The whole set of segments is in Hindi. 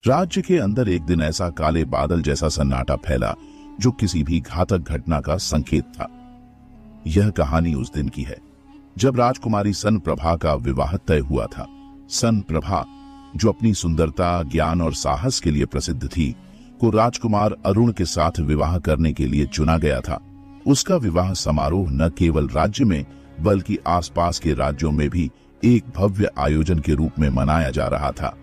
राज्य के अंदर एक दिन ऐसा काले बादल जैसा सन्नाटा फैला जो किसी भी घातक घटना का संकेत था। यह कहानी उस दिन की है जब राजकुमारी सन प्रभा का विवाह तय हुआ था। सन प्रभा, जो अपनी सुंदरता, ज्ञान और साहस के लिए प्रसिद्ध थी, को राजकुमार अरुण के साथ विवाह करने के लिए चुना गया था। उसका विवाह समारोह न केवल राज्य में बल्कि आसपास के राज्यों में भी एक भव्य आयोजन के रूप में मनाया जा रहा था।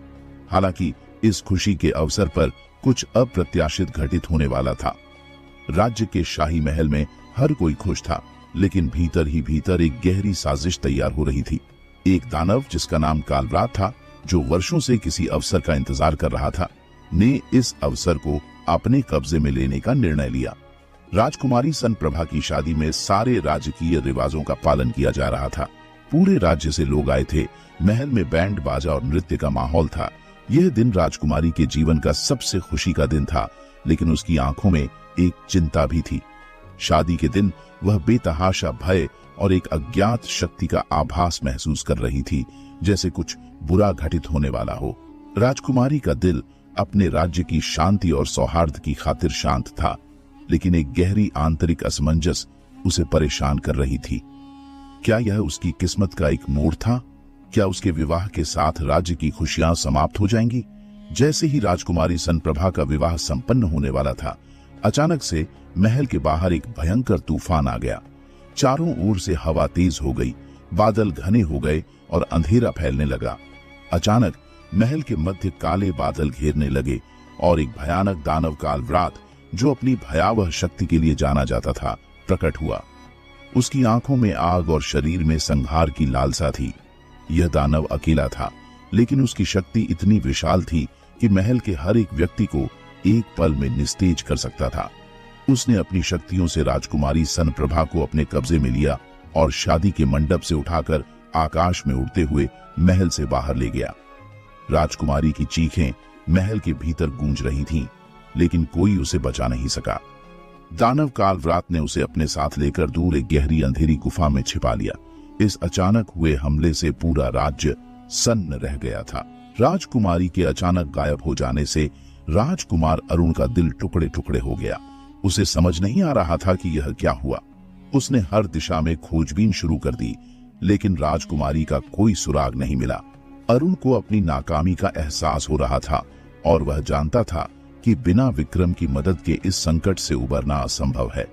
हालांकि इस खुशी के अवसर पर कुछ अप्रत्याशित घटित होने वाला था। राज्य के शाही महल में हर कोई खुश था, लेकिन भीतर ही भीतर एक गहरी साजिश तैयार हो रही थी। एक दानव जिसका नाम कालव्रात था, जो वर्षों से किसी अवसर का इंतजार कर रहा था, ने इस अवसर को अपने कब्जे में लेने का निर्णय लिया। राजकुमारी सन प्रभा की शादी में सारे राजकीय रिवाजों का पालन किया जा रहा था। पूरे राज्य से लोग आए थे। महल में बैंड बाजा और नृत्य का माहौल था। यह दिन राजकुमारी के जीवन का सबसे खुशी का दिन था, लेकिन उसकी आंखों में एक चिंता भी थी। शादी के दिन वह बेतहाशा भय और एक अज्ञात शक्ति का आभास महसूस कर रही थी, जैसे कुछ बुरा घटित होने वाला हो। राजकुमारी का दिल अपने राज्य की शांति और सौहार्द की खातिर शांत था, लेकिन एक गहरी आंतरिक असमंजस उसे परेशान कर रही थी। क्या यह उसकी किस्मत का एक मोड़ था? क्या उसके विवाह के साथ राज्य की खुशियां समाप्त हो जाएंगी? जैसे ही राजकुमारी सन प्रभा का विवाह संपन्न होने वाला था, अचानक से महल के बाहर एक भयंकर तूफान आ गया। चारों ओर से हवा तेज हो गई, बादल घने हो गए और अंधेरा फैलने लगा। अचानक महल के मध्य काले बादल घेरने लगे और एक भयानक दानव कालव्रात, जो अपनी भयावह शक्ति के लिए जाना जाता था, प्रकट हुआ। उसकी आंखों में आग और शरीर में संहार की लालसा थी। यह दानव अकेला था, लेकिन उसकी शक्ति इतनी विशाल थी कि महल के हर एक व्यक्ति को एक पल में निस्तेज कर सकता था। उसने अपनी शक्तियों से राजकुमारी सन प्रभा को अपने कब्जे में लिया और शादी के मंडप से उठाकर आकाश में उड़ते हुए महल से बाहर ले गया। राजकुमारी की चीखें महल के भीतर गूंज रही थीं, लेकिन कोई उसे बचा नहीं सका। दानव कालव्रात ने उसे अपने साथ लेकर दूर एक गहरी अंधेरी गुफा में छिपा लिया। इस अचानक हुए हमले से पूरा राज्य सन्न रह गया था। राजकुमारी के अचानक गायब हो जाने से राजकुमार अरुण का दिल टुकड़े टुकड़े हो गया। उसे समझ नहीं आ रहा था कि यह क्या हुआ। उसने हर दिशा में खोजबीन शुरू कर दी, लेकिन राजकुमारी का कोई सुराग नहीं मिला। अरुण को अपनी नाकामी का एहसास हो रहा था और वह जानता था कि बिना विक्रम की मदद के इस संकट से उबरना असंभव है।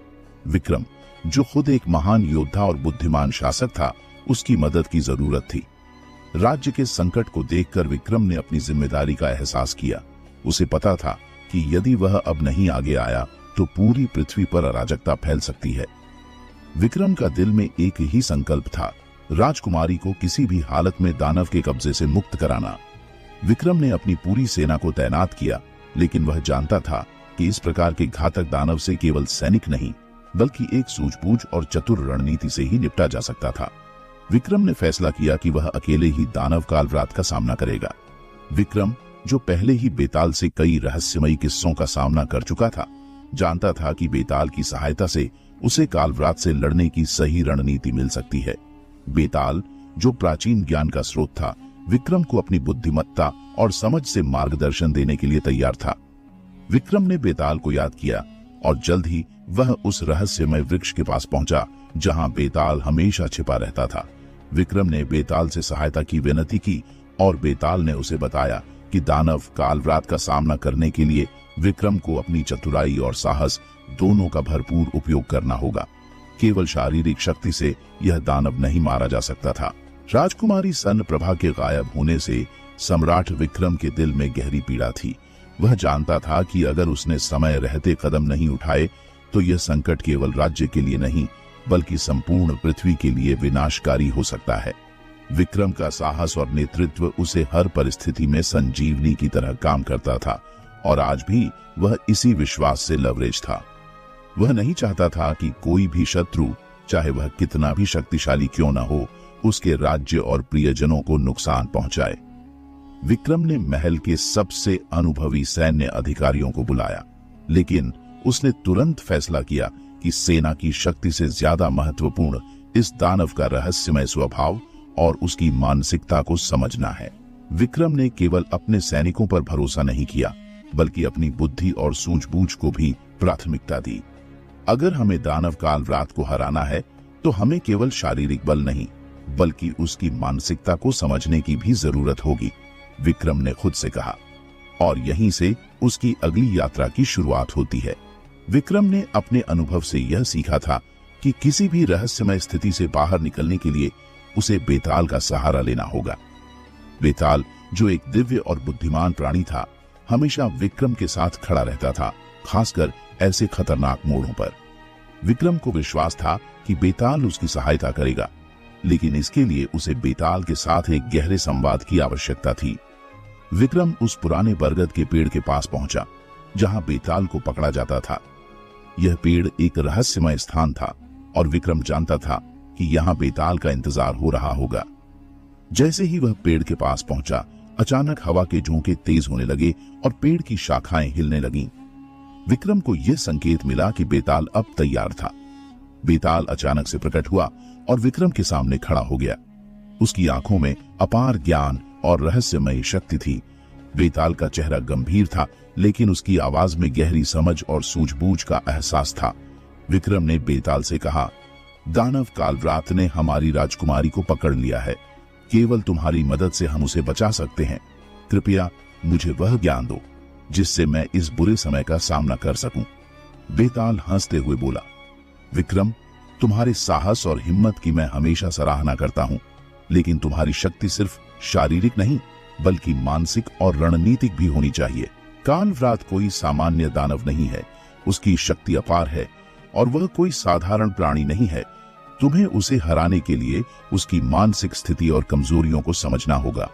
विक्रम, जो खुद एक महान योद्धा और बुद्धिमान शासक था, उसकी मदद की जरूरत थी। राज्य के संकट को देखकर विक्रम ने अपनी जिम्मेदारी का एहसास किया। उसे पता था कि यदि वह अब नहीं आगे आया तो पूरी पृथ्वी पर अराजकता फैल सकती है। विक्रम का दिल में एक ही संकल्प था, राजकुमारी को किसी भी हालत में दानव के कब्जे से मुक्त कराना। विक्रम ने अपनी पूरी सेना को तैनात किया, लेकिन वह जानता था कि इस प्रकार के घातक दानव से केवल सैनिक नहीं, बल्कि एक सूझबूझ और चतुर रणनीति से ही निपटा जा सकता था। विक्रम ने फैसला किया कि वह अकेले ही दानव कालव्रात का सामना करेगा। विक्रम, जो पहले ही बेताल से कई रहस्यमयी किस्सों का सामना कर चुका था, जानता था कि बेताल की सहायता से उसे कालव्रात से लड़ने की सही रणनीति मिल सकती है। बेताल, जो प्राचीन ज्ञान का स्रोत था, विक्रम को अपनी बुद्धिमत्ता और समझ से मार्गदर्शन देने के लिए तैयार था। विक्रम ने बेताल को याद किया और जल्द ही वह उस रहस्यमय वृक्ष के पास पहुंचा जहां बेताल हमेशा छिपा रहता था। विक्रम ने बेताल से सहायता की विनती की और बेताल ने उसे बताया कि दानव कालव्रात का सामना करने के लिए विक्रम को अपनी चतुराई और साहस दोनों का भरपूर उपयोग करना होगा। केवल शारीरिक शक्ति से यह दानव नहीं मारा जा सकता था। राजकुमारी सन प्रभा के गायब होने से सम्राट विक्रम के दिल में गहरी पीड़ा थी। वह जानता था कि अगर उसने समय रहते कदम नहीं उठाए तो यह संकट केवल राज्य के लिए नहीं, बल्कि संपूर्ण पृथ्वी के लिए विनाशकारी हो सकता है। विक्रम का साहस और नेतृत्व उसे हर परिस्थिति में संजीवनी की तरह काम करता था और आज भी वह इसी विश्वास से लवरेज था। वह नहीं चाहता था कि कोई भी शत्रु, चाहे वह कितना भी शक्तिशाली क्यों न हो, उसके राज्य और प्रियजनों को नुकसान पहुंचाए। विक्रम ने महल के सबसे अनुभवी सैन्य अधिकारियों को बुलाया, लेकिन उसने तुरंत फैसला किया कि सेना की शक्ति से ज्यादा महत्वपूर्ण इस दानव का रहस्यमय स्वभाव और उसकी मानसिकता को समझना है। विक्रम ने केवल अपने सैनिकों पर भरोसा नहीं किया, बल्कि अपनी बुद्धि और सूझबूझ को भी प्राथमिकता दी। अगर हमें दानव कालव्रात को हराना है तो हमें केवल शारीरिक बल नहीं, बल्कि उसकी मानसिकता को समझने की भी जरूरत होगी, विक्रम ने खुद से कहा। और यहीं से उसकी अगली यात्रा की शुरुआत होती है। विक्रम ने अपने अनुभव से यह सीखा था कि किसी भी रहस्यमय स्थिति से बाहर निकलने के लिए उसे बेताल का सहारा लेना होगा। बेताल, जो एक दिव्य और बुद्धिमान प्राणी था, हमेशा विक्रम के साथ खड़ा रहता था, खासकर ऐसे खतरनाक मोड़ों पर। विक्रम को विश्वास था कि बेताल उसकी सहायता करेगा, लेकिन इसके लिए उसे बेताल के साथ एक गहरे संवाद की आवश्यकता थी। विक्रम उस पुराने बरगद के पेड़ के पास पहुंचा जहां बेताल को पकड़ा जाता था। यह पेड़ एक रहस्यमय स्थान था और विक्रम जानता था कि यहां बेताल का इंतजार हो रहा होगा। जैसे ही वह पेड़ के पास पहुंचा, अचानक हवा के झोंके तेज होने लगे और पेड़ की शाखाएं हिलने लगीं। विक्रम को यह संकेत मिला कि बेताल अब तैयार था। बेताल अचानक से प्रकट हुआ और विक्रम के सामने खड़ा हो गया। उसकी आंखों में अपार ज्ञान और रहस्यमय शक्ति थी। बेताल का चेहरा गंभीर था, लेकिन उसकी आवाज में गहरी समझ और सूझबूझ का एहसास था। विक्रम ने बेताल से कहा, दानव कालव्रात ने हमारी राजकुमारी को पकड़ लिया है। केवल तुम्हारी मदद से हम उसे बचा सकते हैं। कृपया मुझे वह ज्ञान दो जिससे मैं इस बुरे समय का सामना कर सकूं। बेताल हंसते हुए बोला, विक्रम, तुम्हारे साहस और हिम्मत की मैं हमेशा सराहना करता हूं, लेकिन तुम्हारी शक्ति सिर्फ शारीरिक नहीं, बल्कि मानसिक और रणनीतिक भी होनी चाहिए। कालव्रात कोई सामान्य दानव नहीं है, उसकी शक्ति अपार है और वह कोई साधारण प्राणी नहीं है। तुम्हें उसे हराने के लिए उसकी मानसिक स्थिति और कमजोरियों को समझना होगा।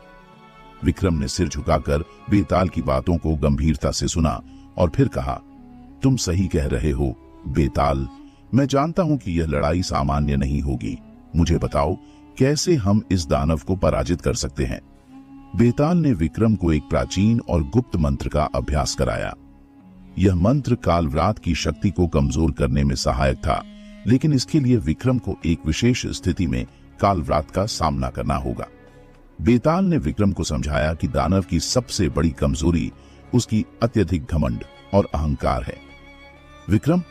विक्रम ने सिर झुकाकर बेताल की बातों को गंभीरता से सुना और फिर कहा, तुम सही कह रहे हो बेताल, मैं जानता हूं कि यह लड़ाई सामान्य नहीं होगी। मुझे बताओ कैसे हम इस दानव को पराजित कर सकते हैं। बेताल ने विक्रम को एक प्राचीन और गुप्त मंत्र का अभ्यास कराया। यह मंत्र कालव्रात की शक्ति को कमजोर करने में सहायक था, लेकिन इसके लिए विक्रम को एक विशेष स्थिति में कालव्रात का सामना करना होगा। बेताल ने विक्रम को समझाया कि दानव की सबसे बड़ी कमजोरी उसकी अत्यधिक घमंड और अहंकार है। विक्रम,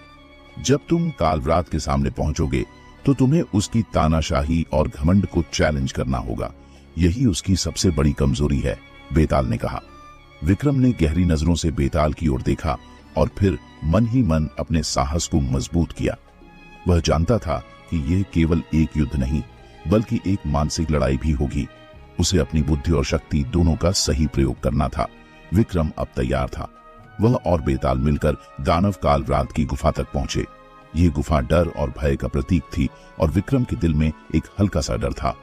जब तुम कालव्रात के सामने पहुंचोगे तो तुम्हें उसकी तानाशाही और घमंड को चैलेंज करना होगा। यही उसकी सबसे बड़ी कमजोरी है, बेताल ने कहा। विक्रम ने गहरी नजरों से बेताल की ओर देखा और फिर मन ही मन अपने साहस को मजबूत किया। वह जानता था कि यह केवल एक युद्ध नहीं, बल्कि एक मानसिक लड़ाई भी होगी। उसे अपनी बुद्धि और शक्ति दोनों का सही प्रयोग करना था। विक्रम अब तैयार था। वह और बेताल मिलकर दानव कालव्रात की गुफा तक पहुंचे। ये गुफा डर और भय का प्रतीक थी और विक्रम के दिल में एक हल्का सा डर था,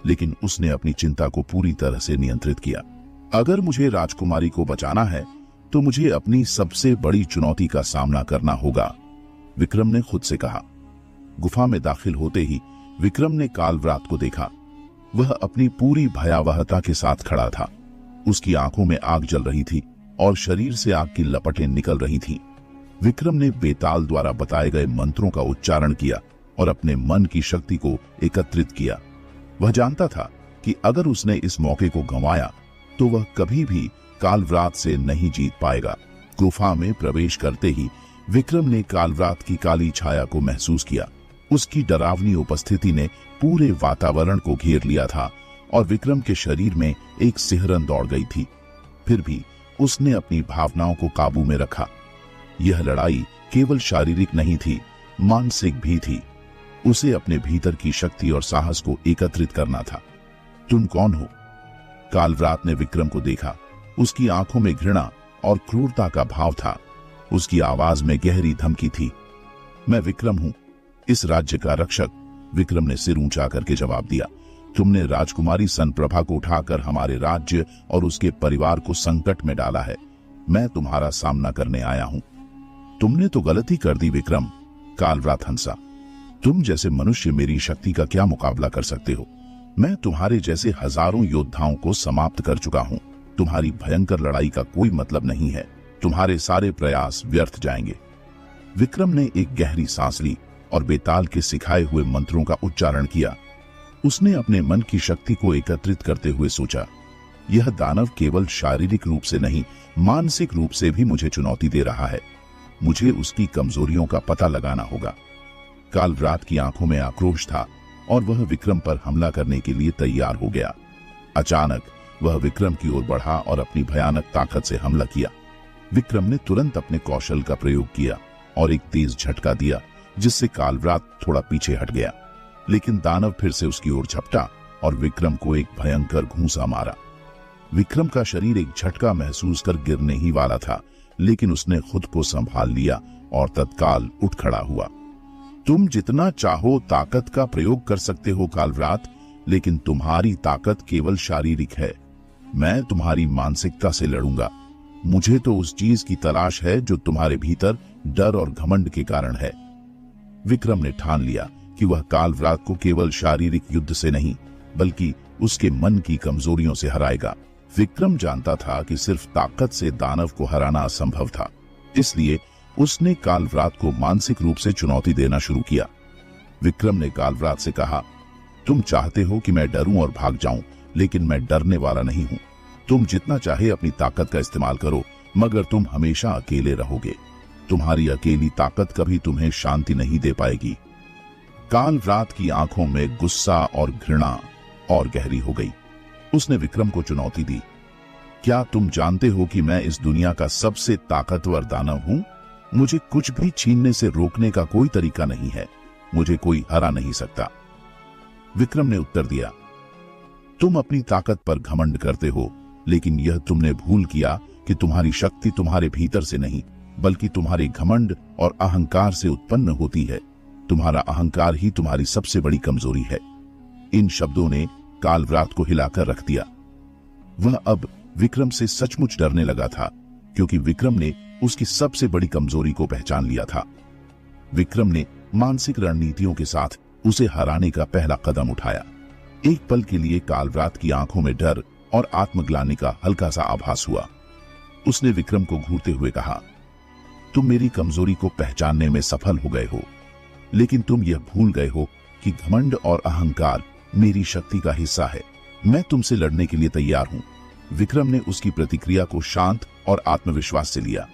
लेकिन उसने अपनी चिंता को पूरी तरह से नियंत्रित किया। अगर मुझे राजकुमारी को बचाना है तो मुझे अपनी सबसे बड़ी चुनौती का सामना करना होगा, विक्रम ने खुद से कहा। गुफा में दाखिल होते ही विक्रम ने कालव्रात को देखा। वह अपनी पूरी भयावहता के साथ खड़ा था। उसकी आंखों में आग जल रही थी और शरीर से आग की लपटें निकल रही थीं। विक्रम ने बेताल द्वारा बताए गए मंत्रों का उच्चारण किया और अपने मन की शक्ति को एकत्रित किया। वह जानता था कि अगर उसने इस मौके को गंवाया तो वह कभी भी कालव्रात से नहीं जीत पाएगा। गुफा में प्रवेश करते ही विक्रम ने कालव्रात की काली छाया को महसूस किया। उसकी डरावनी उपस्थिति ने पूरे वातावरण को घेर लिया था और विक्रम के शरीर में एक सिहरन दौड़ गई थी। फिर भी उसने अपनी भावनाओं को काबू में रखा। यह लड़ाई केवल शारीरिक नहीं थी, मानसिक भी थी। उसे अपने भीतर की शक्ति और साहस को एकत्रित करना था। तुम कौन हो? कालव्रात ने विक्रम को देखा। उसकी आंखों में घृणा और क्रूरता का भाव था। उसकी आवाज में गहरी धमकी थी। मैं विक्रम हूं, इस राज्य का रक्षक, विक्रम ने सिर ऊंचा करके जवाब दिया। तुमने राजकुमारी सनप्रभा को उठाकर हमारे राज्य और उसके परिवार को संकट में डाला है। मैं तुम्हारा सामना करने आया हूं। तुमने तो गलती कर दी विक्रम, कालव्रात हंसा। तुम जैसे मनुष्य मेरी शक्ति का क्या मुकाबला कर सकते हो? मैं तुम्हारे जैसे हजारों योद्धाओं को समाप्त कर चुका हूं। तुम्हारी भयंकर लड़ाई का कोई मतलब नहीं है। तुम्हारे सारे प्रयास व्यर्थ जाएंगे। विक्रम ने एक गहरी सांस ली और बेताल के सिखाए हुए मंत्रों का उच्चारण किया। उसने अपने मन की शक्ति को एकत्रित करते हुए सोचा, यह दानव केवल शारीरिक रूप से नहीं, मानसिक रूप से भी मुझे चुनौती दे रहा है। मुझे उसकी कमजोरियों का पता लगाना होगा। कालव्रात की आंखों में आक्रोश था और वह विक्रम पर हमला करने के लिए तैयार हो गया। अचानक वह विक्रम की ओर बढ़ा और अपनी भयानक ताकत से हमला किया। विक्रम ने तुरंत अपने कौशल का प्रयोग किया और एक तेज झटका दिया, जिससे कालव्रात थोड़ा पीछे हट गया। लेकिन दानव फिर से उसकी ओर झपटा और विक्रम को एक भयंकर घूंसा मारा। विक्रम का शरीर एक झटका महसूस कर गिरने ही वाला था, लेकिन उसने खुद को संभाल लिया और तत्काल उठ खड़ा हुआ। तुम जितना चाहो ताकत का प्रयोग कर सकते हो कालव्रात, लेकिन तुम्हारी ताकत केवल शारीरिक है। मैं तुम्हारी मानसिकता से लड़ूंगा। मुझे तो उस चीज की तलाश है जो तुम्हारे भीतर डर और घमंड के कारण है। विक्रम ने ठान लिया कि वह कालव्रात को केवल शारीरिक युद्ध से नहीं, बल्कि उसके मन की कमजोरियों से हराएगा। विक्रम जानता था कि सिर्फ ताकत से दानव को हराना असंभव था, इसलिए उसने कालव्रात को मानसिक रूप से चुनौती देना शुरू किया। विक्रम ने कालव्रात से कहा, तुम चाहते हो कि मैं डरूं और भाग जाऊं, लेकिन मैं डरने वाला नहीं हूं। तुम जितना चाहे अपनी ताकत का इस्तेमाल करो, मगर तुम हमेशा अकेले रहोगे। तुम्हारी अकेली ताकत कभी तुम्हें शांति नहीं दे पाएगी। कालव्रात की आंखों में गुस्सा और घृणा और गहरी हो गई। उसने विक्रम को चुनौती दी, क्या तुम जानते हो कि मैं इस दुनिया का सबसे ताकतवर दानव हूं? मुझे कुछ भी छीनने से रोकने का कोई तरीका नहीं है। मुझे कोई हरा नहीं सकता। विक्रम ने उत्तर दिया, तुम अपनी ताकत पर घमंड करते हो, लेकिन यह तुमने भूल किया कि तुम्हारी शक्ति तुम्हारे भीतर से नहीं, बल्कि तुम्हारे घमंड और अहंकार से उत्पन्न होती है। तुम्हारा अहंकार ही तुम्हारी सबसे बड़ी कमजोरी है। इन शब्दों ने कालव्रात को हिलाकर रख दिया। वह अब विक्रम से सचमुच डरने लगा था, क्योंकि विक्रम ने उसकी सबसे बड़ी कमजोरी को पहचान लिया था। विक्रम ने मानसिक रणनीतियों के साथ उसे हराने का पहला कदम उठाया। एक पल के लिए कालव्रात की आंखों में डर और आत्मग्लानि का हल्का सा आभास हुआ। उसने विक्रम को घूरते हुए कहा, तुम मेरी कमजोरी को पहचानने में सफल हो गए हो, लेकिन तुम यह भूल गए हो कि घमंड और अहंकार मेरी शक्ति का हिस्सा है। मैं तुमसे लड़ने के लिए तैयार हूं। विक्रम ने उसकी प्रतिक्रिया को शांत और आत्मविश्वास से लिया।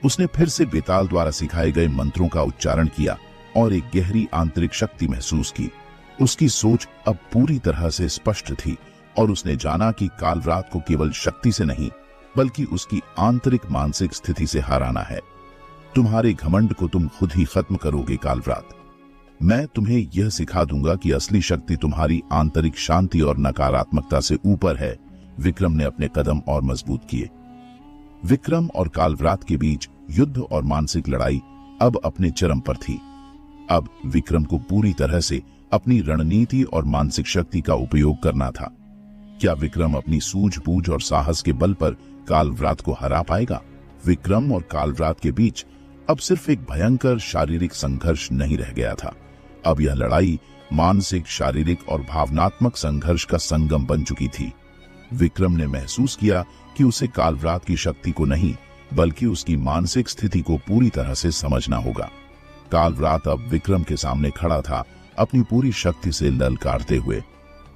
उसने फिर से बेताल द्वारा सिखाए गए मंत्रों का उच्चारण किया और एक गहरी आंतरिक शक्ति महसूस की। उसकी सोच अब पूरी तरह से स्पष्ट थी और उसने जाना कि कालव्रात को केवल शक्ति से नहीं, बल्कि उसकी आंतरिक मानसिक स्थिति से हराना है। तुम्हारे घमंड को तुम खुद ही खत्म करोगे कालव्रात। मैं तुम्हें यह सिखा दूंगा कि असली शक्ति तुम्हारी आंतरिक शांति और नकारात्मकता से ऊपर है। विक्रम ने अपने कदम और मजबूत किए। विक्रम और कालव्रात के बीच युद्ध और मानसिक लड़ाई अब अपने चरम पर थी। अब विक्रम को पूरी तरह से अपनी रणनीति और मानसिक शक्ति का उपयोग करना था। क्या विक्रम अपनी सूझबूझ और साहस के बल पर कालव्रात को हरा पाएगा? विक्रम और कालव्रात के बीच अब सिर्फ एक भयंकर शारीरिक संघर्ष नहीं रह गया था। अब यह लड़ाई मानसिक, शारीरिक और भावनात्मक संघर्ष का संगम बन चुकी थी। विक्रम ने महसूस किया कि उसे कालव्रात की शक्ति को नहीं, बल्कि उसकी मानसिक स्थिति को पूरी तरह से समझना होगा। कालव्रात अब विक्रम के सामने खड़ा था, अपनी पूरी शक्ति से ललकारते हुए।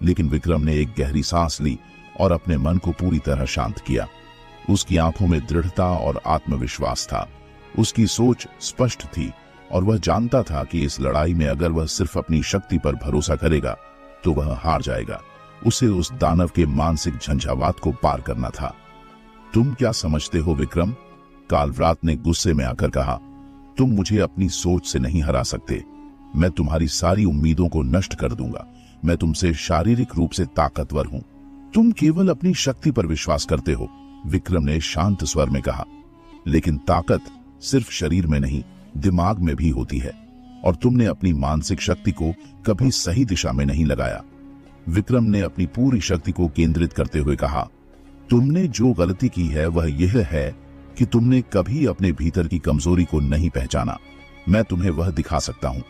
लेकिन विक्रम ने एक गहरी सांस ली और अपने मन को पूरी तरह शांत किया। उसकी आंखों में दृढ़ता और आत्मविश्वास था। उसकी सोच स्पष्ट थी और वह जानता था कि इस लड़ाई में अगर वह सिर्फ अपनी शक्ति पर भरोसा करेगा तो वह हार जाएगा। उसे उस दानव के मानसिक झंझावात को पार करना था। तुम क्या समझते हो विक्रम? कालव्रात ने गुस्से में आकर कहा, तुम मुझे अपनी सोच से नहीं हरा सकते। मैं तुम्हारी सारी उम्मीदों को नष्ट कर दूंगा। मैं तुमसे शारीरिक रूप से ताकतवर हूं। तुम केवल अपनी शक्ति पर विश्वास करते हो, विक्रम ने शांत स्वर में कहा। लेकिन ताकत सिर्फ शरीर में नहीं, दिमाग में भी होती है, और तुमने अपनी मानसिक शक्ति को कभी सही दिशा में नहीं लगाया। विक्रम ने अपनी पूरी शक्ति को केंद्रित करते हुए कहा, तुमने जो गलती की है वह यह है कि तुमने कभी अपने भीतर की कमजोरी को नहीं पहचाना। मैं तुम्हें वह दिखा सकता हूं।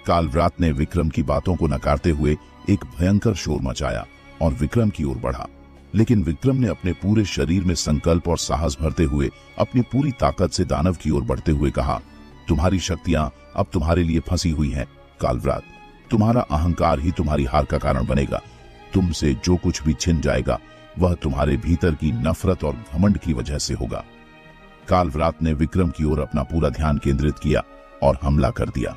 कालव्रात ने विक्रम की बातों को नकारते हुए एक भयंकर शोर मचाया और विक्रम की ओर बढ़ा। लेकिन विक्रम ने अपने पूरे शरीर में संकल्प और साहस भरते हुए अपनी पूरी ताकत से दानव की ओर बढ़ते हुए कहा, तुम्हारी शक्तियां अब तुम्हारे लिए फंसी हुई हैं कालव्रात। तुम्हारा अहंकार ही तुम्हारी हार का कारण बनेगा। तुमसे जो कुछ भी छिन जाएगा वह तुम्हारे भीतर की नफरत और घमंड की वजह से होगा। कालव्रात ने विक्रम की ओर अपना पूरा ध्यान केंद्रित किया और हमला कर दिया।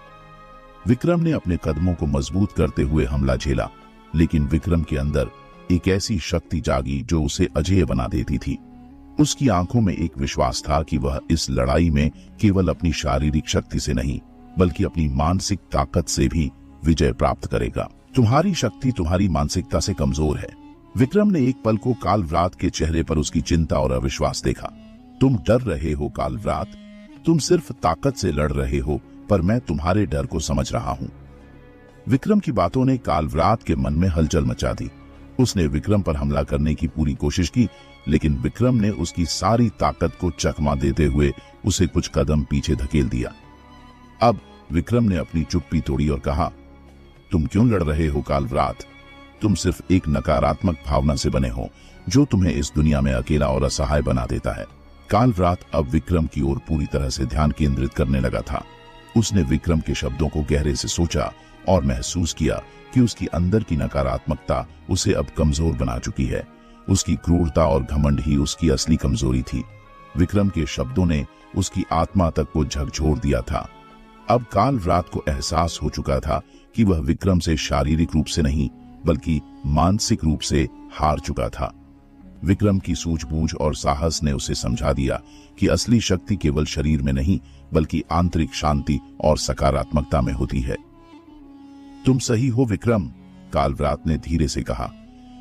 विक्रम ने अपने कदमों को मजबूत करते हुए हमला झेला, लेकिन विक्रम के अंदर एक ऐसी शक्ति जागी जो उसे अजेय बना देती थी। उसकी आंखों में एक विश्वास था कि वह इस लड़ाई में केवल अपनी शारीरिक शक्ति से नहीं, बल्कि अपनी मानसिक ताकत से भी विजय प्राप्त करेगा। तुम्हारी शक्ति तुम्हारी मानसिकता से कमजोर है। विक्रम ने एक पल को कालव्रात के चेहरे पर उसकी चिंता और अविश्वास देखा। तुम डर रहे हो कालव्रात, तुम सिर्फ ताकत से लड़ रहे हो, पर मैं तुम्हारे डर को समझ रहा हूं। विक्रम की बातों ने कालव्रात के मन में हलचल मचा दी। उसने विक्रम पर हमला करने की पूरी कोशिश की, लेकिन विक्रम ने उसकी सारी ताकत को चकमा देते हुए उसे कुछ कदम पीछे धकेल दिया। अब विक्रम ने अपनी चुप्पी तोड़ी और कहा, तुम क्यों लड़ रहे हो कालव्रात? तुम सिर्फ एक नकारात्मक भावना से बने हो जो तुम्हें इस दुनिया में अकेला और असहाय बना देता है। कालव्रात अब विक्रम की ओर पूरी तरह से ध्यान केंद्रित करने लगा था। उसने विक्रम के शब्दों को गहरे से सोचा और महसूस किया कि उसकी अंदर की नकारात्मकता उसे अब कमजोर बना चुकी है। उसकी क्रूरता और घमंड ही उसकी असली कमजोरी थी। विक्रम के शब्दों ने उसकी आत्मा तक को झकझोर दिया था। अब कालव्रात को एहसास हो चुका था कि वह विक्रम से शारीरिक रूप से नहीं, बल्कि मानसिक रूप से हार चुका था। विक्रम की सूझबूझ और साहस ने उसे समझा दिया कि असली शक्ति केवल शरीर में नहीं, बल्कि आंतरिक शांति और सकारात्मकता में होती है। तुम सही हो विक्रम, कालव्रात ने धीरे से कहा।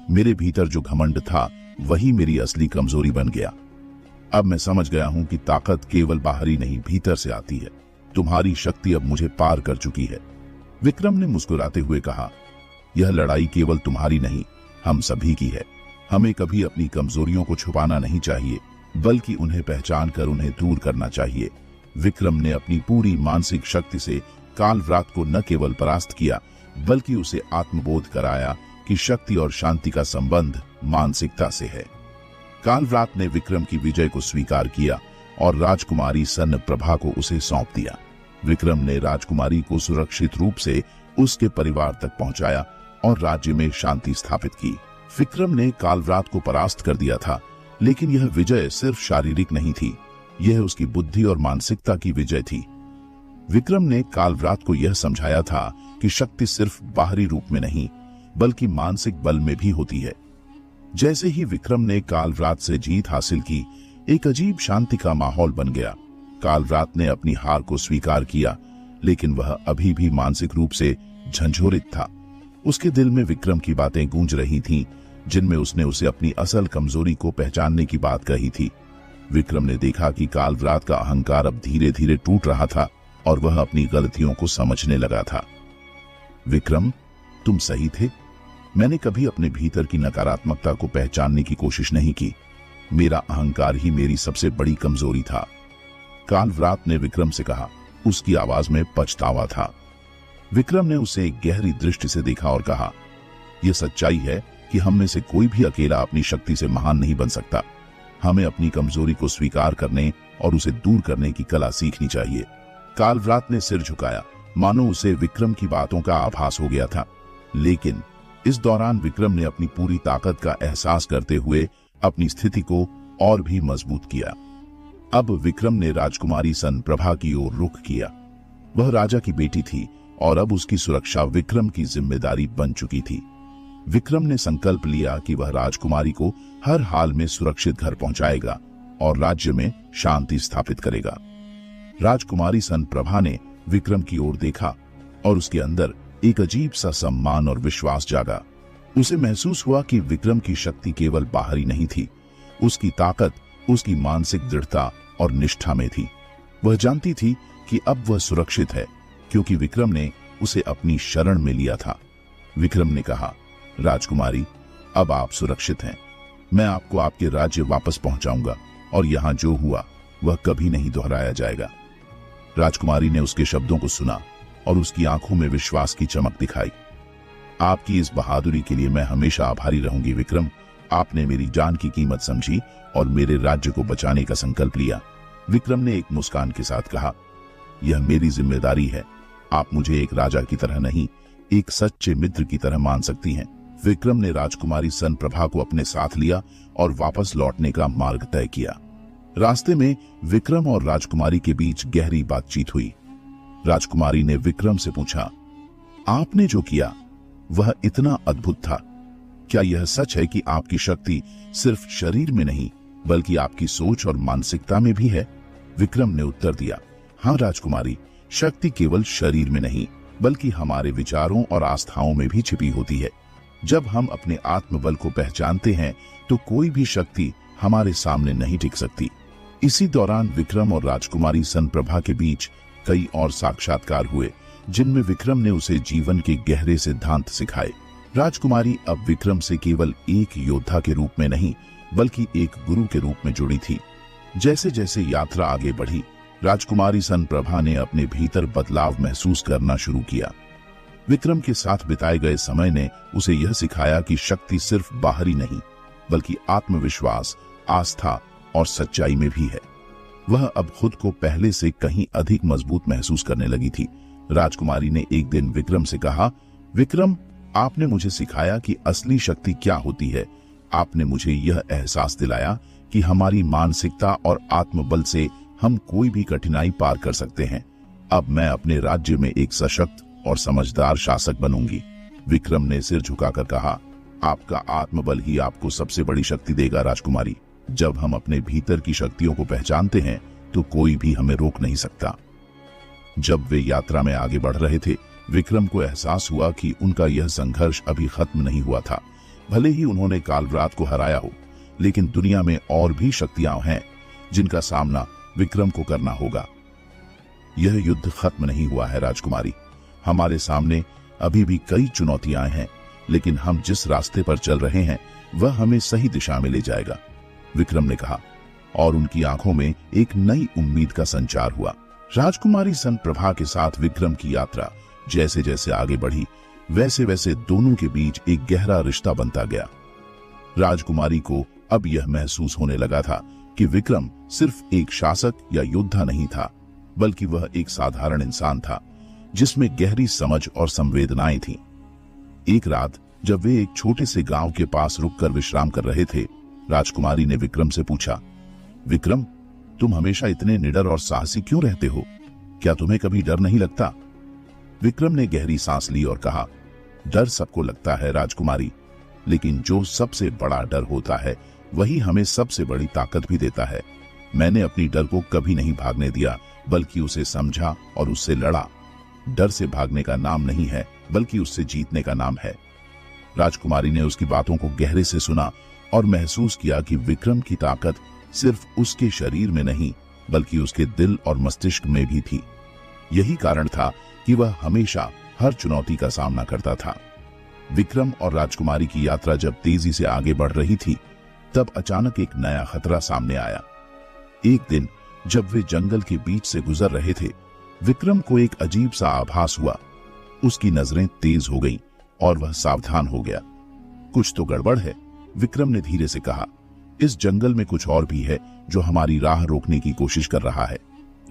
मेरे भीतर जो घमंड था वही मेरी असली कमजोरी बन गया। अब मैं समझ गया हूं कि ताकत केवल बाहरी नहीं, भीतर से आती है। तुम्हारी शक्ति अब मुझे पार कर चुकी है। विक्रम ने मुस्कुराते हुए कहा, यह लड़ाई केवल तुम्हारी नहीं, हम सभी की है। हमें कभी अपनी कमजोरियों को छुपाना नहीं चाहिए, बल्कि उन्हें पहचान कर उन्हें दूर करना चाहिए। विक्रम ने अपनी पूरी मानसिक शक्ति से कालव्रात को न केवल परास्त किया, बल्कि उसे आत्मबोध कराया कि शक्ति और शांति का संबंध मानसिकता से है। कालव्रात ने विक्रम की विजय को स्वीकार किया और राजकुमारी सन प्रभा को उसे सौंप दिया। विक्रम ने राजकुमारी को सुरक्षित रूप से उसके परिवार तक पहुंचाया और राज्य में शांति स्थापित की। विक्रम ने कालव्रात को परास्त कर दिया था, लेकिन यह विजय सिर्फ शारीरिक नहीं थी, यह उसकी बुद्धि और मानसिकता की विजय थी। विक्रम ने कालव्रात को यह समझाया था कि शक्ति सिर्फ बाहरी रूप में नहीं, बल्कि मानसिक बल में भी होती है। जैसे ही विक्रम ने कालव्रात से जीत हासिल की, एक अजीब शांति का माहौल बन गया। कालव्रात ने अपनी हार को स्वीकार किया, लेकिन वह अभी भी मानसिक रूप से झंझोरित था। उसके दिल में विक्रम की बातें गूंज रही थीं, जिनमें उसने उसे अपनी असल कमजोरी को पहचानने की बात कही थी। विक्रम ने देखा कि कालव्रात का अहंकार अब धीरे धीरे टूट रहा था और वह अपनी गलतियों को समझने लगा था। विक्रम, तुम सही थे। मैंने कभी अपने भीतर की नकारात्मकता को पहचानने की कोशिश नहीं की। मेरा अहंकार ही मेरी सबसे बड़ी कमजोरी था, कालव्रात ने विक्रम से कहा। उसकी आवाज में पछतावा था। विक्रम ने उसे एक गहरी दृष्टि से देखा और कहा, यह सच्चाई है कि हम में से कोई भी अकेला अपनी शक्ति से महान नहीं बन सकता। हमें अपनी कमजोरी को स्वीकार करने और उसे दूर करने की कला सीखनी चाहिए। कालव्रात ने सिर झुकाया, मानो उसे विक्रम की बातों का आभास हो गया था। लेकिन इस दौरान विक्रम ने अपनी पूरी ताकत का एहसास करते हुए अपनी स्थिति को और भी मजबूत किया। अब विक्रम ने राजकुमारी सन प्रभा की ओर रुख किया। वह राजा की बेटी थी और अब उसकी सुरक्षा विक्रम की जिम्मेदारी बन चुकी थी। विक्रम ने संकल्प लिया कि वह राजकुमारी को हर हाल में सुरक्षित घर पहुंचाएगा और राज्य में शांति स्थापित करेगा। राजकुमारी सन प्रभा ने विक्रम की ओर देखा और उसके अंदर एक अजीब सा सम्मान और विश्वास जागा। उसे महसूस हुआ कि विक्रम की शक्ति केवल बाहरी नहीं थी, उसकी ताकत उसकी मानसिक दृढ़ता और निष्ठा में थी। वह जानती थी कि अब वह सुरक्षित है, क्योंकि विक्रम ने उसे अपनी शरण में लिया था। विक्रम ने कहा, राजकुमारी, अब आप सुरक्षित हैं। मैं आपको आपके राज्य वापस पहुंचाऊंगा और यहां जो हुआ वह कभी नहीं दोहराया जाएगा। राजकुमारी ने उसके शब्दों को सुना और उसकी आंखों में विश्वास की चमक दिखाई। आपकी इस बहादुरी के लिए मैं हमेशा आभारी रहूंगी विक्रम। आपने मेरी जान की कीमत समझी और मेरे राज्य को बचाने का संकल्प लिया। विक्रम ने एक मुस्कान के साथ कहा, यह मेरी जिम्मेदारी है। आप मुझे एक राजा की तरह नहीं, एक सच्चे मित्र की तरह मान सकती हैं। विक्रम ने राजकुमारी सन प्रभा को अपने साथ लिया और वापस लौटने का मार्ग तय किया। रास्ते में विक्रम और राजकुमारी के बीच गहरी बातचीत हुई। राजकुमारी ने विक्रम से पूछा, आपने जो किया वह इतना अद्भुत था। क्या यह सच है कि आपकी शक्ति सिर्फ शरीर में नहीं बल्कि आपकी सोच और मानसिकता में भी है? विक्रम ने उत्तर दिया, हाँ राजकुमारी, शक्ति केवल शरीर में नहीं बल्कि हमारे विचारों और आस्थाओं में भी छिपी होती है। जब हम अपने आत्मबल को पहचानते हैं तो कोई भी शक्ति हमारे सामने नहीं टिक सकती। इसी दौरान विक्रम और राजकुमारी सन प्रभा के बीच कई और साक्षात्कार हुए, जिनमें विक्रम ने उसे जीवन के गहरे सिद्धांत सिखाए। राजकुमारी अब विक्रम से केवल एक योद्धा के रूप में नहीं बल्कि एक गुरु के रूप में जुड़ी थी। जैसे जैसे यात्रा आगे बढ़ी, राजकुमारी सन प्रभा ने अपने भीतर बदलाव महसूस करना शुरू किया। विक्रम के साथ बिताए गए समय ने उसे यह सिखाया कि शक्ति सिर्फ बाहरी नहीं बल्कि आत्मविश्वास, आस्था और सच्चाई में भी है। वह अब खुद को पहले से कहीं अधिक मजबूत महसूस करने लगी थी। राजकुमारी ने एक दिन विक्रम से कहा, विक्रम, आपने मुझे सिखाया कि असली शक्ति क्या होती है। आपने मुझे यह एहसास दिलाया कि हमारी मानसिकता और आत्मबल से हम कोई भी कठिनाई पार कर सकते हैं। अब मैं अपने राज्य में एक सशक्त और समझदार शासक बनूंगी। विक्रम ने सिर झुकाकर कहा, आपका आत्मबल ही आपको सबसे बड़ी शक्ति देगा राजकुमारी। जब हम अपने भीतर की शक्तियों को पहचानते हैं तो कोई भी हमें रोक नहीं सकता। जब वे यात्रा में आगे बढ़ रहे थे, विक्रम को एहसास हुआ कि उनका यह संघर्ष अभी खत्म नहीं हुआ था। भले ही उन्होंने कालरात को हराया हो, लेकिन दुनिया में और भी शक्तियां हैं जिनका सामना विक्रम को करना होगा। यह युद्ध खत्म नहीं हुआ है राजकुमारी। हमारे सामने अभी भी कई चुनौतियां हैं, लेकिन हम जिस रास्ते पर चल रहे हैं वह हमें सही दिशा में ले जाएगा, विक्रम ने कहा, और उनकी आंखों में एक नई उम्मीद का संचार हुआ। राजकुमारी सन प्रभा के साथ विक्रम की यात्रा जैसे जैसे आगे बढ़ी, वैसे वैसे दोनों के बीच एक गहरा रिश्ता बनता गया। राजकुमारी को अब यह महसूस होने लगा था कि विक्रम सिर्फ एक शासक या योद्धा नहीं था, बल्कि वह एक साधारण इंसान था जिसमें गहरी समझ और संवेदनाएं थीं। एक रात जब वे एक छोटे से गांव के पास रुककर विश्राम कर रहे थे, राजकुमारी ने विक्रम से पूछा, विक्रम, तुम हमेशा इतने निडर और साहसी क्यों रहते हो? क्या तुम्हें कभी डर नहीं लगता? विक्रम ने गहरी सांस ली और कहा, डर सबको लगता है राजकुमारी, लेकिन जो सबसे बड़ा डर होता है वही हमें सबसे बड़ी ताकत भी देता है। मैंने अपनी डर को कभी नहीं भागने दिया, बल्कि उसे समझा और उससे लड़ा। डर से भागने का नाम नहीं है, बल्कि उससे जीतने का नाम है। राजकुमारी ने उसकी बातों को गहरे से सुना और महसूस किया कि विक्रम की ताकत सिर्फ उसके शरीर में नहीं बल्कि उसके दिल और मस्तिष्क में भी थी। यही कारण था कि वह हमेशा हर चुनौती का सामना करता था। विक्रम और राजकुमारी की यात्रा जब तेजी से आगे बढ़ रही थी, तब अचानक एक नया खतरा सामने आया। एक दिन जब वे जंगल के बीच से गुजर रहे थे, विक्रम को एक अजीब सा आभास हुआ। उसकी नजरें तेज हो गईं और वह सावधान हो गया। कुछ तो गड़बड़ है, विक्रम ने धीरे से कहा। इस जंगल में कुछ और भी है जो हमारी राह रोकने की कोशिश कर रहा है।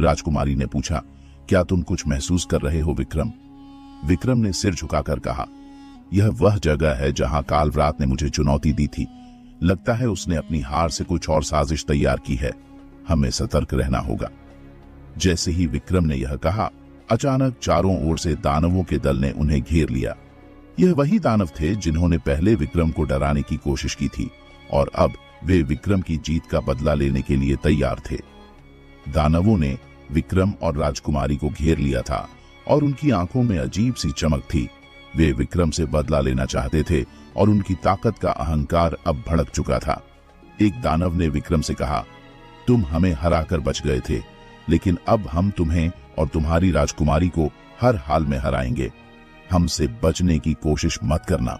राजकुमारी ने पूछा, क्या तुम कुछ महसूस कर रहे हो विक्रम? विक्रम ने सिर झुकाकर कहा, यह वह जगह है जहां कालरात ने मुझे चुनौती दी थी। लगता है उसने अपनी हार से कुछ और साजिश तैयार की है। हमें सतर्क रहना होगा। जैसे ही विक्रम ने यह कहा, अचानक चारों ओर से दानवों के दल ने उन्हें घेर लिया। यह वही दानव थे जिन्होंने पहले विक्रम को डराने की कोशिश की थी, और अब वे विक्रम की जीत का बदला लेने के लिए तैयार थे। दानवों ने विक्रम और राजकुमारी को घेर लिया था और उनकी आंखों में अजीब सी चमक थी। वे विक्रम से बदला लेना चाहते थे और उनकी ताकत का अहंकार अब भड़क चुका था। एक दानव ने विक्रम से कहा, तुम हमें हराकर बच गए थे, लेकिन अब हम तुम्हें और तुम्हारी राजकुमारी को हर हाल में हराएंगे। हमसे बचने की कोशिश मत करना।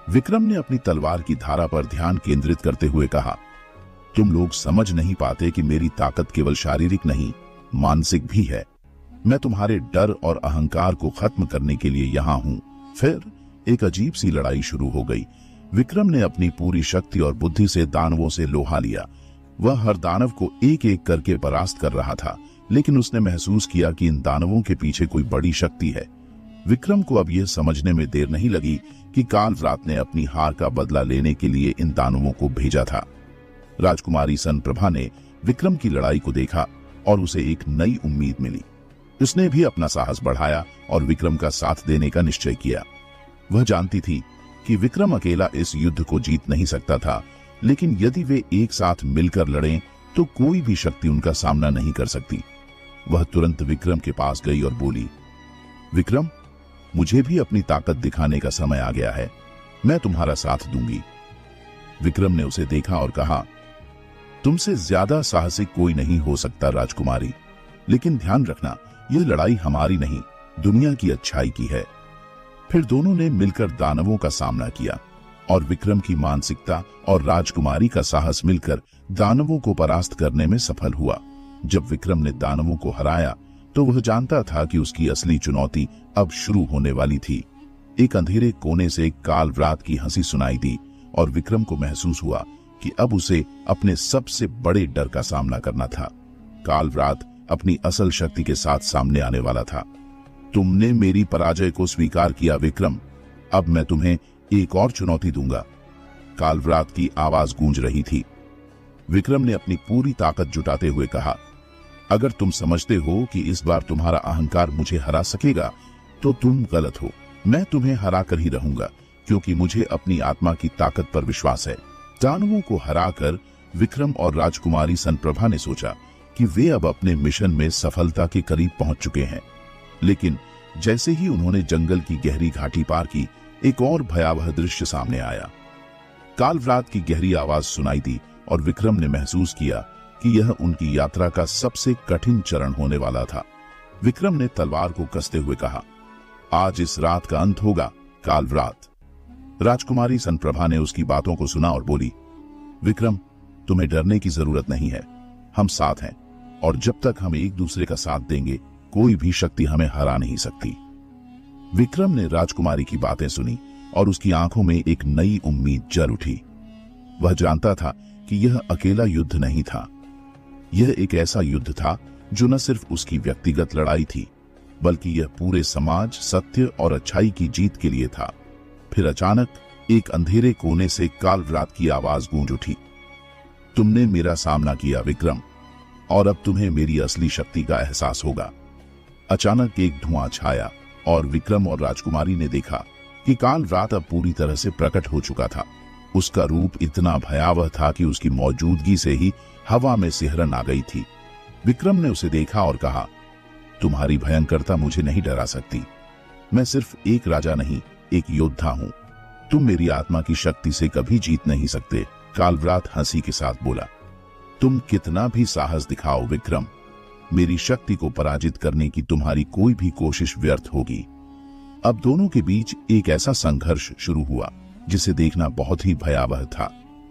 विक्रम ने अपनी तलवार की धारा पर ध्यान केंद्रित करते हुए कहा, तुम लोग समझ नहीं पाते कि मेरी ताकत केवल शारीरिक नहीं, मानसिक भी है। मैं तुम्हारे डर और अहंकार को खत्म करने के लिए यहाँ हूँ। फिर एक अजीब सी लड़ाई शुरू हो गई। विक्रम ने अपनी पूरी शक्ति और बुद्धि से दानवों से लोहा लिया। वह हर दानव को एक एक करके परास्त कर रहा था, लेकिन उसने महसूस किया कि इन दानवों के पीछे कोई बड़ी शक्ति है। विक्रम को अब यह समझने में देर नहीं लगी कि कालव्रात ने अपनी हार का बदला लेने के लिए इन दानवों को भेजा था। राजकुमारी सनप्रभा ने विक्रम की लड़ाई को देखा और उसे एक नई उम्मीद मिली। उसने भी अपना साहस बढ़ाया और विक्रम का साथ देने का निश्चय किया। वह जानती थी कि विक्रम अकेला इस युद्ध को जीत नहीं सकता था, लेकिन यदि वे एक साथ मिलकर लड़ें तो कोई भी शक्ति उनका सामना नहीं कर सकती। वह तुरंत विक्रम के पास गई और बोली, विक्रम, मुझे भी अपनी ताकत दिखाने का समय आ गया है, मैं तुम्हारा साथ दूंगी। विक्रम ने उसे देखा और कहा, तुमसे ज्यादा साहसिक कोई नहीं हो सकता राजकुमारी, लेकिन ध्यान रखना यह लड़ाई हमारी नहीं, दुनिया की अच्छाई की है। फिर दोनों ने मिलकर दानवों का सामना किया और विक्रम की मानसिकता और राजकुमारी का साहस मिलकर दानवों को परास्त करने में सफल हुआ। जब विक्रम ने दानवों को हराया तो वह जानता था कि उसकी असली चुनौती अब शुरू होने वाली थी। एक अंधेरे कोने से कालव्रात की हंसी सुनाई दी और विक्रम को महसूस हुआ कि अब उसे अपने सबसे बड़े डर का सामना करना था। कालव्रात अपनी असल शक्ति के साथ सामने आने वाला था। तुमने मेरी पराजय को स्वीकार किया विक्रम, अब मैं तुम्हें एक और चुनौती दूंगा। कालव्रात की आवाज गूंज रही थी। विक्रम ने अपनी पूरी ताकत जुटाते हुए कहा, अगर तुम समझते हो कि इस बार तुम्हारा अहंकार मुझे हरा सकेगा तो तुम गलत हो। मैं तुम्हें हरा कर ही रहूंगा, क्योंकि मुझे अपनी आत्मा की ताकत पर विश्वास है। दानवों को हराकर विक्रम और राजकुमारी सनप्रभा ने सोचा कि वे अब अपने मिशन में सफलता के करीब पहुंच चुके हैं। लेकिन जैसे ही उन्होंने जंगल की गहरी घाटी पार की, एक और भयावह दृश्य सामने आया। कालव्रात की गहरी आवाज सुनाई दी और विक्रम ने महसूस किया कि यह उनकी यात्रा का सबसे कठिन चरण होने वाला था। विक्रम ने तलवार को कसते हुए कहा, आज इस रात का अंत होगा कालव्रात। राजकुमारी सनप्रभा ने उसकी बातों को सुना और बोली, विक्रम, तुम्हें डरने की जरूरत नहीं है, हम साथ हैं और जब तक हम एक दूसरे का साथ देंगे कोई भी शक्ति हमें हरा नहीं सकती। विक्रम ने राजकुमारी की बातें सुनी और उसकी आंखों में एक नई उम्मीद जल उठी। वह जानता था कि यह अकेला युद्ध नहीं था, यह एक ऐसा युद्ध था जो न सिर्फ उसकी व्यक्तिगत लड़ाई थी, बल्कि यह पूरे समाज, सत्य और अच्छाई की जीत के लिए था। फिर अचानक एक अंधेरे कोने से कालव्रात की आवाज गूंज उठी, तुमने मेरा सामना किया विक्रम, और अब तुम्हें मेरी असली शक्ति का एहसास होगा। अचानक एक धुआं छाया और विक्रम और राजकुमारी ने देखा कि कालव्रात अब पूरी तरह से प्रकट हो चुका था। उसका रूप इतना भयावह था कि उसकी मौजूदगी से ही हवा में सिहरन आ गई थी। विक्रम ने उसे देखा और कहा, तुम्हारी भयंकरता मुझे नहीं डरा सकती। मैं सिर्फ एक राजा नहीं, एक योद्धा हूं। तुम मेरी आत्मा की शक्ति से कभी जीत नहीं सकते। कालव्रात हंसी के साथ बोला, तुम कितना भी साहस दिखाओ विक्रम, मेरी शक्ति को पराजित करने की तुम्हारी कोई भी कोशिश व्यर्थ होगी। अब दोनों के बीच एक ऐसा संघर्ष शुरू हुआ जिसे देखना बहुत ही भयावह था।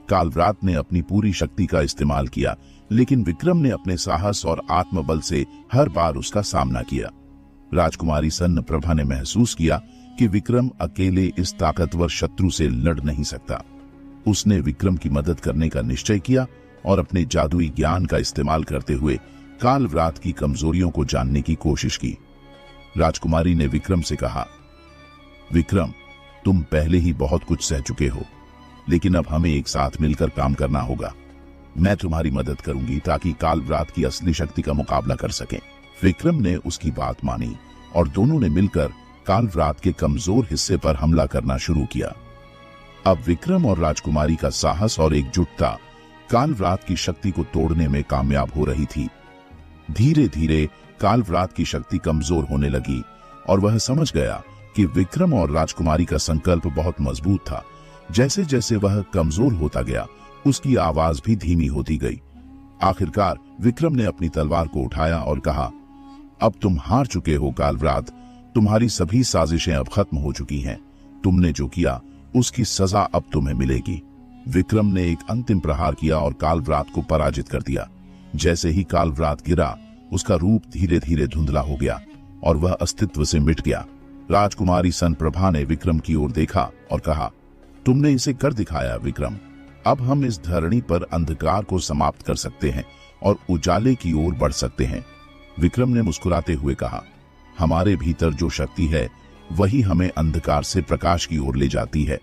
कालव्रात ने अपनी पूरी शक्ति का इस्तेमाल किया, लेकिन विक्रम ने अपने साहस और आत्मबल से हर बार उसका सामना किया। राजकुमारी सनप्रभा ने महसूस किया कि विक्रम अकेले इस ताकतवर शत्रु से लड़ नहीं सकता। उसने विक्रम की मदद करने का निश्चय किया और अपने जादुई ज्ञान का इस्तेमाल करते हुए कालव्रात की कमजोरियों को जानने की कोशिश की। राजकुमारी ने विक्रम से कहा, विक्रम, तुम पहले ही बहुत कुछ सह चुके हो, लेकिन अब हमें एक साथ मिलकर काम करना होगा। मैं तुम्हारी मदद करूंगी ताकि कालव्रात की असली शक्ति का मुकाबला कर सकें। विक्रम ने उसकी बात मानी और दोनों ने मिलकर कालव्रात के कमजोर हिस्से पर हमला करना शुरू किया। अब विक्रम और राजकुमारी का साहस और एकजुटता कालव्रात की शक्ति को तोड़ने में कामयाब हो रही थी। धीरे धीरे कालव्रात की शक्ति कमजोर होने लगी और वह समझ गया कि विक्रम और राजकुमारी का संकल्प बहुत मजबूत था। जैसे जैसे वह कमजोर होता गया, उसकी आवाज भी धीमी होती गई। आखिरकार विक्रम ने अपनी तलवार को उठाया और कहा, अब तुम हार चुके हो कालव्रात, तुम्हारी सभी साजिशें अब खत्म हो चुकी हैं। तुमने जो किया उसकी सजा अब तुम्हें मिलेगी। विक्रम ने एक अंतिम प्रहार किया और कालव्रात को पराजित कर दिया। जैसे ही कालव्रात गिरा, उसका रूप धीरे धीरे धुंधला हो गया और वह अस्तित्व से मिट गया। राजकुमारी सनप्रभा ने विक्रम की ओर देखा और कहा, तुमने इसे कर दिखाया विक्रम। अब हम इस धरणी पर अंधकार को समाप्त कर सकते हैं और उजाले की ओर बढ़ सकते हैं। विक्रम ने मुस्कुराते हुए कहा, हमारे भीतर जो शक्ति है वही हमें अंधकार से प्रकाश की ओर ले जाती है।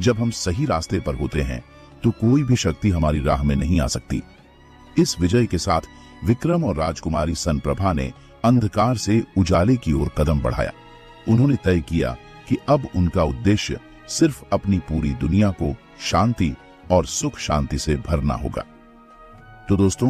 जब हम सही रास्ते पर होते हैं तो कोई भी शक्ति हमारी राह में नहीं आ सकती। इस विजय के साथ विक्रम और राजकुमारी सनप्रभा ने अंधकार से उजाले की ओर कदम बढ़ाया। उन्होंने तय किया कि अब उनका उद्देश्य सिर्फ अपनी पूरी दुनिया को शांति और सुख शांति से भरना होगा। तो दोस्तों,